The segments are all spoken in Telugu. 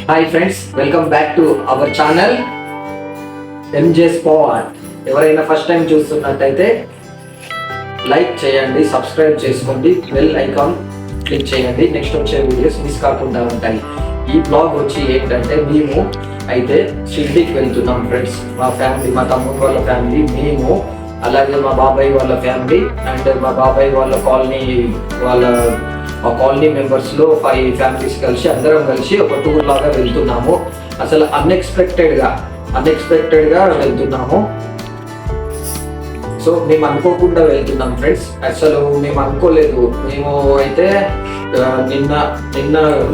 Hi friends, welcome back to our channel M J spot. ఎవరైనా ఫస్ట్ టైం చూస్తున్నట్టయితే లైక్ చేయండి, సబ్స్క్రైబ్ చేసుకోండి, బెల్ ఐకాన్ క్లిక్ చేయండి. నెక్స్ట్ వచ్చే వీడియోస్ మిస్ కాకుండా ఉంటాయి. ఈ బ్లాగ్ వచ్చి ఏంటంటే మేము అయితే షిర్డీకి వెళ్తున్నాం ఫ్రెండ్స్. మా ఫ్యామిలీ, మా తమ్ముడు వాళ్ళ ఫ్యామిలీ, మేము అలాగే మా బాబాయ్ వాళ్ళ ఫ్యామిలీ అండ్ మా బాబాయ్ వాళ్ళ కాలనీ మెంబర్స్లో 5 ఫ్యామిలీస్ కలిసి అందరం కలిసి ఒక టూర్ లాగా వెళ్తున్నాము. అసలు అన్ఎక్స్పెక్టెడ్గా వెళ్తున్నాము. సో మేము అనుకోకుండా వెళ్తున్నాం ఫ్రెండ్స్. అసలు మేము అనుకోలేదు. మేము అయితే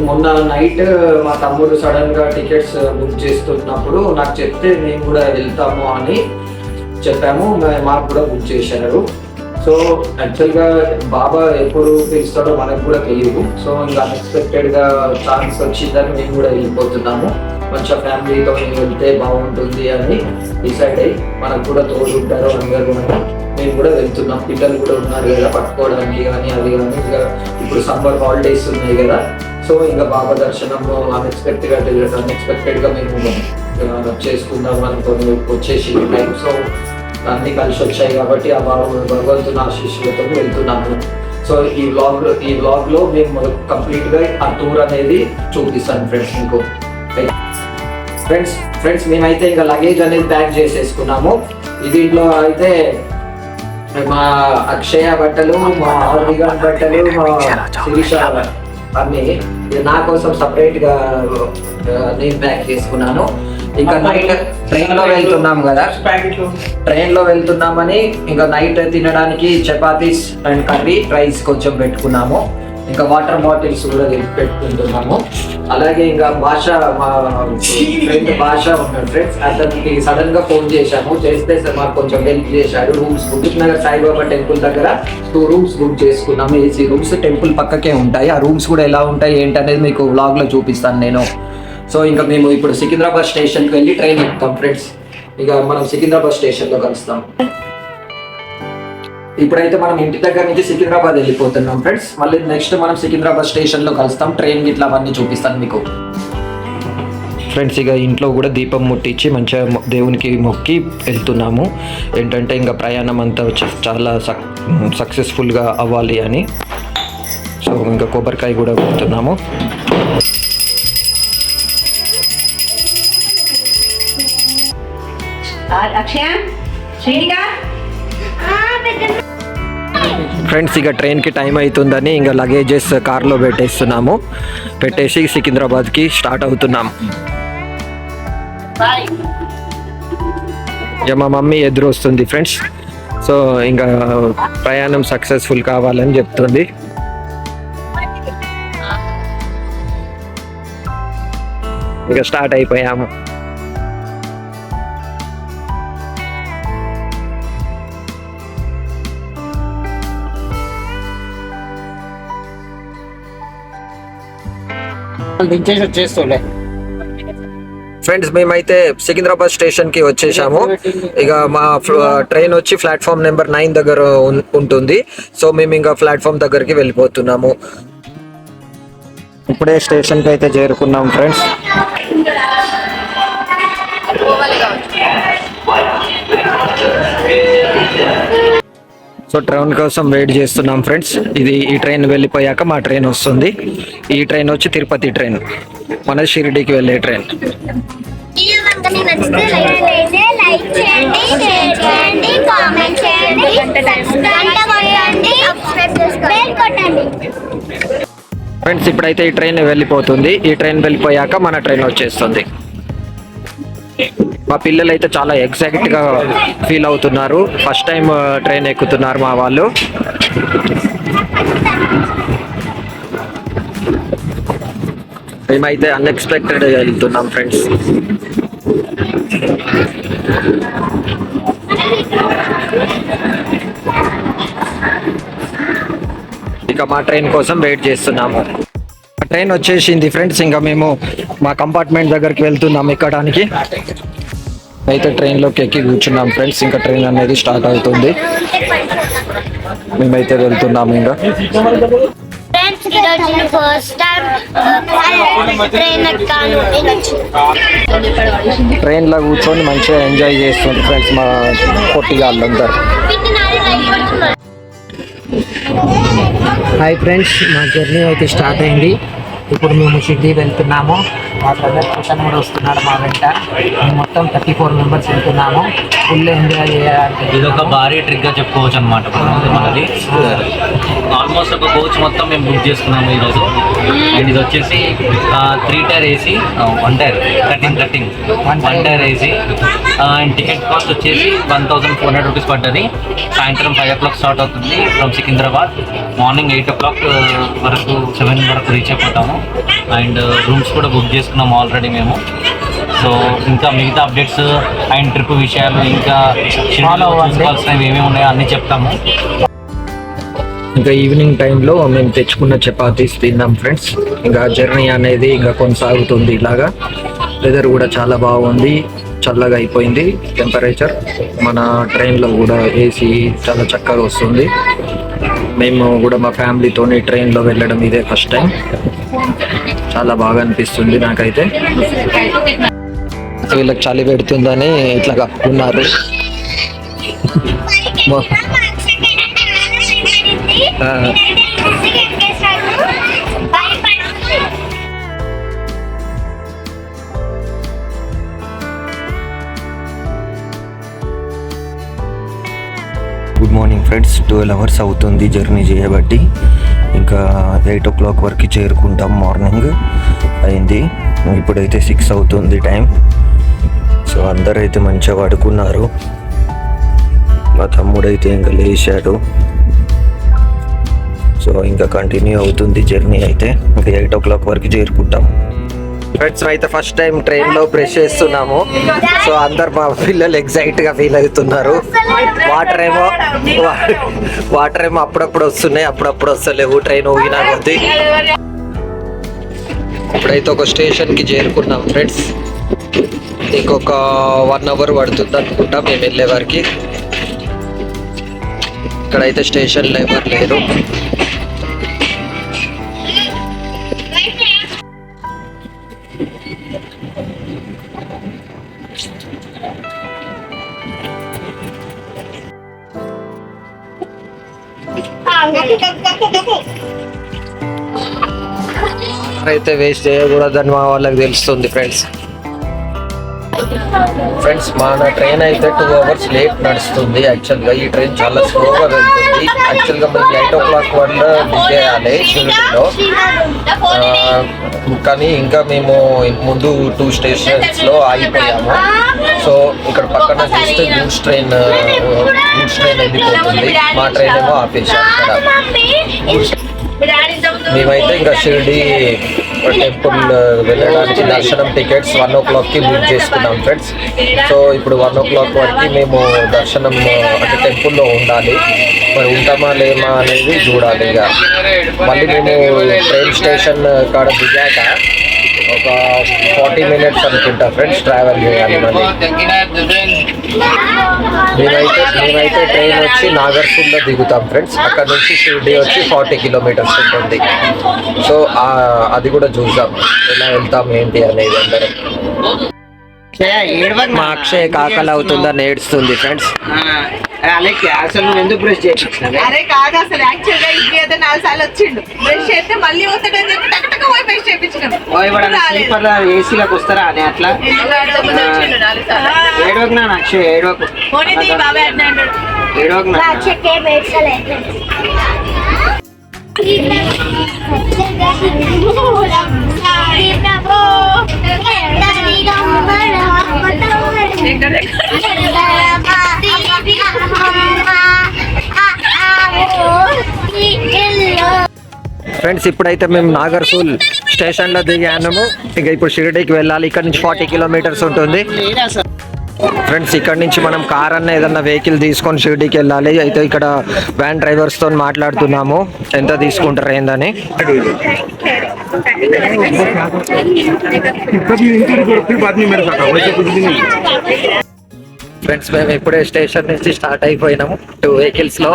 మొన్న నైట్ మా తమ్ముడు సడన్ గా టికెట్స్ బుక్ చేస్తున్నప్పుడు నాకు చెప్తే మేము కూడా వెళ్తాము అని చెప్పాము. మాకు కూడా బుక్ చేశారు. సో యాక్చువల్గా బాబా ఎప్పుడు పిలుస్తాడో మనకు కూడా తెలియదు. సో ఇంకా అన్ఎక్స్పెక్టెడ్గా ఛాన్స్ వచ్చిందని మేము కూడా వెళ్ళిపోతున్నాము. మంచిగా ఫ్యామిలీతో వెళ్తే బాగుంటుంది అని డిసైడ్ అయ్యి మనకు కూడా తోడుంటారు అందరూ కూడా మేము కూడా వెళ్తున్నాం. పిల్లలు కూడా ఉన్నారు కదా పట్టుకోవడానికి కానీ అది కానీ. ఇంకా ఇప్పుడు సమ్మర్ హాలిడేస్ ఉన్నాయి కదా. సో ఇంకా బాబా దర్శనం అన్ఎక్స్పెక్టెడ్గా మేము చేసుకుందాం అనుకొని వచ్చేసి టైం. సో అన్ని కలిసి వచ్చాయి కాబట్టి ఆ భగవంతుని ఆశీస్సులతో వెళ్తున్నాము. సో ఈ బ్లాగ్ లో మేము కంప్లీట్ గా ఆ టూర్ అనేది చూపిస్తాను ఫ్రెండ్స్ మీకు. ఫ్రెండ్స్ మేమైతే ఇంకా లగేజ్ అనేది ప్యాక్ చేసేసుకున్నాము. దీంట్లో అయితే మా అక్షయ బట్టలు, మా ఆర్విగాన్ బట్టలు, మా శిరీష అన్ని నా కోసం సపరేట్ గా నేను ప్యాక్ చేసుకున్నాను. ఇంకా నైట్ ట్రైన్ లో వెళ్తున్నామని ఇంకా నైట్ తినడానికి చపాతీస్ అండ్ కర్రీ, రైస్ కొంచెం పెట్టుకున్నాము. ఇంకా వాటర్ బాటిల్స్ కూడా పెట్టుకుంటున్నాము. అలాగే ఇంకా మా ఫ్రెండ్ భాష ఉన్నాడు ఫ్రెండ్స్. అతనికి సడన్ గా ఫోన్ చేశాము. చేస్తే మాకు కొంచెం హెల్ప్ చేశాడు. Rooms book Nagar Saibaba temple దగ్గర 2 రూమ్స్ బుక్ చేసుకున్నాము. ఏసీ రూమ్స్ టెంపుల్ పక్కకే ఉంటాయి. ఆ రూమ్స్ కూడా ఎలా ఉంటాయి ఏంటనేది మీకు వ్లాగ్ లో చూపిస్తాను నేను. సో ఇంకా మేము ఇప్పుడు సికింద్రాబాద్ స్టేషన్కి వెళ్ళి ట్రైన్ ఎక్కుతాం ఫ్రెండ్స్. ఇక మనం సికింద్రాబాద్ స్టేషన్లో కలుస్తాం. ఇప్పుడైతే మనం ఇంటి దగ్గర నుంచి సికింద్రాబాద్ వెళ్ళిపోతున్నాం ఫ్రెండ్స్. మళ్ళీ నెక్స్ట్ మనం సికింద్రాబాద్ స్టేషన్లో కలుస్తాం. ట్రైన్ ఇట్లా అవన్నీ చూపిస్తాను మీకు ఫ్రెండ్స్. ఇక ఇంట్లో కూడా దీపం ముట్టించి మంచిగా దేవునికి మొక్కి వెళ్తున్నాము. ఏంటంటే ఇంకా ప్రయాణం అంతా చాలా సక్సెస్ఫుల్గా అవ్వాలి అని. సో ఇంకా కొబ్బరికాయ కూడా పెడుతున్నాము. ఫ్రెండ్స్ ఇక ట్రైన్కి టైం అవుతుందని ఇంకా లగేజెస్ కార్లో పెట్టేసి సికింద్రాబాద్కి స్టార్ట్ అవుతున్నాము. ఇక మా మమ్మీ ఎదురు వస్తుంది ఫ్రెండ్స్. సో ఇంకా ప్రయాణం సక్సెస్ఫుల్ కావాలని చెప్తుంది. ఇంకా స్టార్ట్ అయిపోయాము. ఫ్రెండ్స్ మేమైతే సికింద్రాబాద్ స్టేషన్ కి వచ్చేసాము. ఇక మా ట్రైన్ వచ్చి ప్లాట్ఫామ్ నెంబర్ 9 దగ్గర ఉంటుంది. సో మేము ఇంకా ప్లాట్ఫామ్ దగ్గరికి వెళ్ళిపోతున్నాము. ఇప్పుడే స్టేషన్ కి అయితే చేరుకున్నాం ఫ్రెండ్స్. సో ట్రైన్ కోసం వెయిట్ చేస్తున్నాం ఫ్రెండ్స్. ఈ ట్రైన్ వెళ్ళిపోయాక మా ట్రైన్ వస్తుంది. ఈ ట్రైన్ వచ్చి తిరుపతి ట్రైన్, మన షిరిడీకి వెళ్ళే ట్రైన్. ఫ్రెండ్స్ ఇప్పుడైతే ఈ ట్రైన్ వెళ్ళిపోతుంది. ఈ ట్రైన్ వెళ్ళిపోయాక మన ట్రైన్ వచ్చేస్తుంది. మా పిల్లలు అయితే చాలా ఎగ్జైట్గా ఫీల్ అవుతున్నారు. ఫస్ట్ టైం ట్రైన్ ఎక్కుతున్నారు మా వాళ్ళు. మేమైతే అన్ఎక్స్పెక్టెడ్గా వెళ్తున్నాం ఫ్రెండ్స్. ఇక మా ట్రైన్ కోసం వెయిట్ చేస్తున్నాము. ట్రైన్ వచ్చేసింది ఫ్రెండ్స్. ఇంకా మేము మా కంపార్ట్మెంట్ దగ్గరికి వెళ్తున్నాం ఎక్కడానికి. అయితే ట్రైన్లోకి ఎక్కి కూర్చున్నాం ఫ్రెండ్స్. ఇంకా ట్రైన్ అనేది స్టార్ట్ అవుతుంది. మేమైతే వెళ్తున్నాము. ఇంకా ఈరోజు ఫస్ట్ టైం ట్రైన్ ఎక్కాను. ట్రైన్లో కూర్చొని మంచిగా ఎంజాయ్ చేస్తుంది ఫ్రెండ్స్ మా పొట్టిగాళ్ళందరూ. హాయ్ ఫ్రెండ్స్, మా జర్నీ అయితే స్టార్ట్ అయింది. ఇప్పుడు మేము షిర్డీ వెళ్తున్నాము. మా బ్రదర్ కిషన్ కూడా వస్తున్నాడు మా వెంట. మేము మొత్తం 34 మెంబర్స్ వెళ్తున్నాము. ఫుల్ ఎంజాయ్ చేయడానికి ఇది ఒక భారీ ట్రిక్ గా చెప్పుకోవచ్చు అనమాట. మనది ఆల్మోస్ట్ ఒక కోచ్ మొత్తం మేము బుక్ చేసుకున్నాము ఈరోజు. అండ్ ఇది వచ్చేసి 3 tier AC, 1 tier one tier AC. And ticket cost వచ్చేసి 1400 రూపీస్ పడ్డది. సాయంత్రం 5 o'clock స్టార్ట్ అవుతుంది ఫ్రమ్ సికింద్రాబాద్. మార్నింగ్ 8 o'clock వరకు 7 వరకు రీచ్ అయిపోతాము. అండ్ రూమ్స్ కూడా బుక్ చేసుకున్నాము ఆల్రెడీ మేము. సో ఇంకా మిగతా అప్డేట్స్ అండ్ ట్రిప్ విషయాలు ఇంకా చూసుకోవాల్సినవి ఏమేమి ఉన్నాయో అన్నీ చెప్తాము. ఇంకా ఈవినింగ్ టైంలో మేము తెచ్చుకున్న చపాతీస్ తిన్నాం ఫ్రెండ్స్. ఇంకా జర్నీ అనేది ఇంకా కొనసాగుతుంది ఇలాగా. వెదర్ కూడా చాలా బాగుంది, చల్లగా అయిపోయింది టెంపరేచర్. మన ట్రైన్లో కూడా ఏసీ చాలా చక్కగా వస్తుంది. మేము కూడా మా ఫ్యామిలీతోని ట్రైన్లో వెళ్ళడం ఇదే ఫస్ట్ టైం. చాలా బాగా అనిపిస్తుంది నాకైతే. వీళ్ళకి చలి పెడుతుందని ఇట్లా కప్పుకున్నారు. Good morning friends. 12 hours అవుతుంది జర్నీ చేయబట్టి. ఇంకా 8 o'clock వరకు చేరుకుంటాం. మార్నింగ్ అయింది, ఇప్పుడైతే 6 అవుతుంది టైం. సో అందరైతే మంచిగా పడుకున్నారు. మా తమ్ముడైతే ఇంకా లేచాడు. సో ఇంకా కంటిన్యూ అవుతుంది జర్నీ అయితే. ఇంకా 8 o'clock వరకు చేరుకుంటాం ఫ్రెండ్స్. అయితే ఫస్ట్ టైం ట్రైన్లో బ్రష్ చేస్తున్నాము. సో అందరు మా పిల్లలు ఎగ్జైట్గా ఫీల్ అవుతున్నారు. వాటర్ ఏమో అప్పుడప్పుడు వస్తున్నాయి, అప్పుడప్పుడు వస్తలేవు. ట్రైన్ ఊగినా కొద్ది. ఇప్పుడైతే ఒక స్టేషన్కి చేరుకున్నాం ఫ్రెండ్స్. ఇంకొక 1 hour పడుతుంది అనుకుంటా మేము వెళ్ళే వారికి. ఇక్కడైతే స్టేషన్లో ఎవరు లేరు. అయితే వేస్ట్ చేయకూడదని మా వాళ్ళకి తెలుస్తుంది ఫ్రెండ్స్. మన ట్రైన్ అయితే 2 hours లేట్ నడుస్తుంది. యాక్చువల్గా ఈ ట్రైన్ చాలా స్లోగా వెళ్తుంది. యాక్చువల్గా మనకి 8 o'clock వల్ల దిగేయాలి షిరిడీలో. కానీ ఇంకా మేము ముందు 2 స్టేషన్స్లో ఆగిపోయాము. సో ఇక్కడ పక్కన చూస్తే గూడ్స్ ట్రైన్ వెళ్ళిపోతుంది. మా ట్రైన్ ఏమో ఆపేసాం ఇక్కడ. మేమైతే ఇంకా షిరిడీ టెంపుల్ వెళ్ళడానికి దర్శనం టికెట్స్ 1 o'clockకి బుక్ చేసుకున్నాం ఫ్రెండ్స్. సో ఇప్పుడు 1 o'clock వరకు మేము దర్శనం అంటే టెంపుల్లో ఉండాలి. మరి ఉంటామా లేమా అనేది చూడాలి. ఇక మళ్ళీ మేము ట్రైన్ స్టేషన్ కాడ దిగాక ఒక 40 minutes అనుకుంటా ఫ్రెండ్స్ ట్రావెల్ చేయాలి. మళ్ళీ మేమైతే ట్రైన్ వచ్చి నాగర్సుల్లో దిగుతాం ఫ్రెండ్స్. అక్కడ నుంచి షిర్డీ వచ్చి 40 kilometers ఉంటుంది. సో అది కూడా చూద్దాం ఎలా వెళ్తాం ఏంటి అనేది అందరం. మా అక్షయ్ కాకలు అవుతుందని ఏడుస్తుంది ఫ్రెండ్స్. అసలు నువ్వు ఎందుకు బ్రష్ చేయించినావు? అరే కాదు, అసలు యాక్చువల్ గా ఇంటి అయితే 4 సార్లు వచ్చిండు. బ్రష్ చేస్తే మళ్ళీ వస్తాడని చెప్పి టక్ పోయి బ్రష్ చేయించినాం. స్లీపర్ ఏసీలోకి వస్తారా అని అట్లా ఏడవకు నా అక్షయ్, ఏడవకు ఏడవకు నా. ఫ్రెండ్స్ ఇప్పుడైతే మేము నాగర్సూల్ స్టేషన్లో దిగాము. ఇక ఇప్పుడు షిరిడీకి వెళ్ళాలి. ఇక్కడ నుంచి 40 kilometers ఉంటుంది ఫ్రెండ్స్. ఇక్కడ నుంచి మనం కార్ అన్న ఏదన్నా వెహికల్ తీసుకొని షిరిడీకి వెళ్ళాలి. అయితే ఇక్కడ వ్యాన్ డ్రైవర్స్తో మాట్లాడుతున్నాము ఎంత తీసుకుంటారు ఏందని. ఫ్రెండ్స్ మేము ఇప్పుడే స్టేషన్ నుంచి స్టార్ట్ అయిపోయినాము 2 vehicles లో.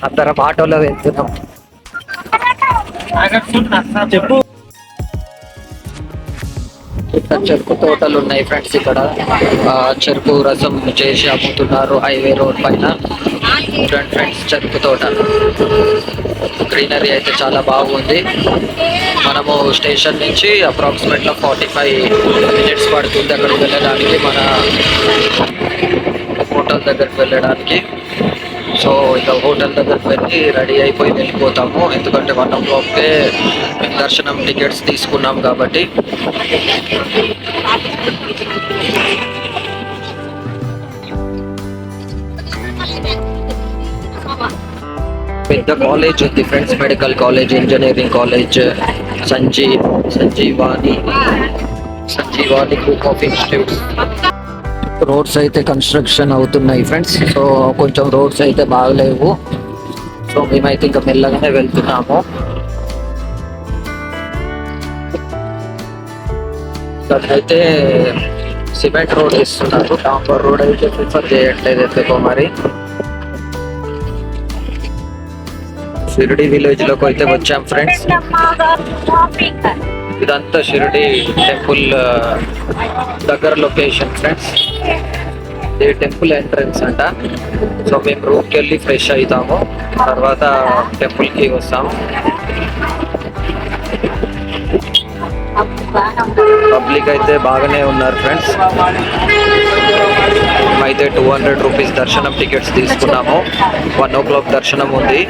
అందరం ఆటోలో వెళ్తున్నాం. చెప్పు. ఇక్కడ చెరుకు తోటలు ఉన్నాయి ఫ్రెండ్స్. ఇక్కడ చెరుకు రసం చేసి అమ్ముతున్నారు హైవే రోడ్ పైన. చూడండి ఫ్రెండ్స్, చెరుకు తోట గ్రీనరీ అయితే చాలా బాగుంది. మనము స్టేషన్ నుంచి అప్రాక్సిమేట్గా 45 minutes పడుతుంది అక్కడికి వెళ్ళడానికి, మన హోటల్ దగ్గరికి వెళ్ళడానికి. సో ఇక హోటల్ దగ్గరికి వెళ్ళి రెడీ అయిపోయి వెళ్ళిపోతాము, ఎందుకంటే 1 o'clockకే దర్శనం టికెట్స్ తీసుకున్నాం కాబట్టి. పెద్ద కాలేజ్ ఉంది friends, medical college, engineering college, Sanjeevani group of institutes. Roads అయితే కన్స్ట్రక్షన్ అవుతున్నాయి ఫ్రెండ్స్. సో కొంచెం రోడ్స్ అయితే బాగలేవు. సో మేమైతే ఇంకా మెల్లగానే వెళ్తున్నాము. అయితే సిమెంట్ రోడ్ ఇస్తున్నారు, డాంబర్ రోడ్ అయితే ప్రిఫర్ చేయట్లేదు ఎందుకో మరి. షిరిడి విలేజ్ లోకి అయితే వచ్చాం ఫ్రెండ్స్. ఇదంతా షిరిడి టెంపుల్ దగ్గర లొకేషన్ ఫ్రెండ్స్. ఇది టెంపుల్ ఎంట్రన్స్ అంట. సో మేము రూమ్కి వెళ్ళి ఫ్రెష్ అవుతాము, తర్వాత టెంపుల్కి వస్తాము. పబ్లిక్ అయితే బాగానే ఉన్నారు ఫ్రెండ్స్. అయితే 200 రూపీస్ దర్శనం టికెట్స్ తీసుకున్నాము. 1 o'clock దర్శనం ఉంది.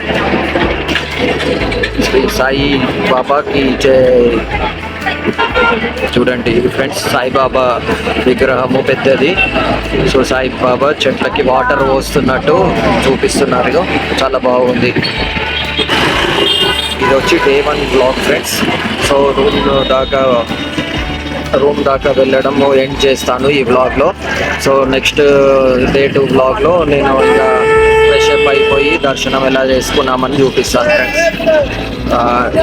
శ్రీ సాయి బాబాకి జై. చూడండి ఫ్రెండ్స్, సాయిబాబా విగ్రహము పెద్దది. సో సాయిబాబా చెట్లకి వాటర్ పోస్తున్నట్టు చూపిస్తున్నారు, చాలా బాగుంది. ఇది వచ్చి Day 1 vlog friends. So room దాకా వెళ్ళడం ఎండ్ చేస్తాను ఈ వ్లాగ్లో. సో నెక్స్ట్ Day 2 వ్లాగ్లో నేను ఇంకా ఫ్రెష్ అప్ అయిపోయి దర్శనం ఎలా చేసుకున్నామని చూపిస్తాను ఫ్రెండ్స్.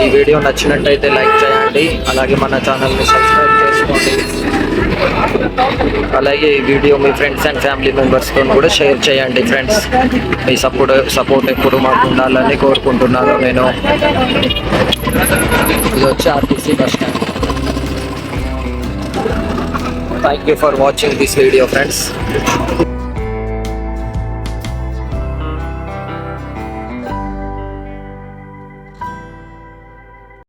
ఈ వీడియో నచ్చినట్టయితే లైక్ చేయండి, అలాగే మన ఛానల్ని సబ్స్క్రైబ్ చేసుకోండి. అలాగే ఈ video me friends and family మెంబర్స్తో కూడా షేర్ చేయండి ఫ్రెండ్స్. మీ సపోర్ట్ ఎప్పుడు మాకు ఉండాలని కోరుకుంటున్నాను నేను. ఇది వచ్చి RTC bus stand. Thank you for watching this video friends.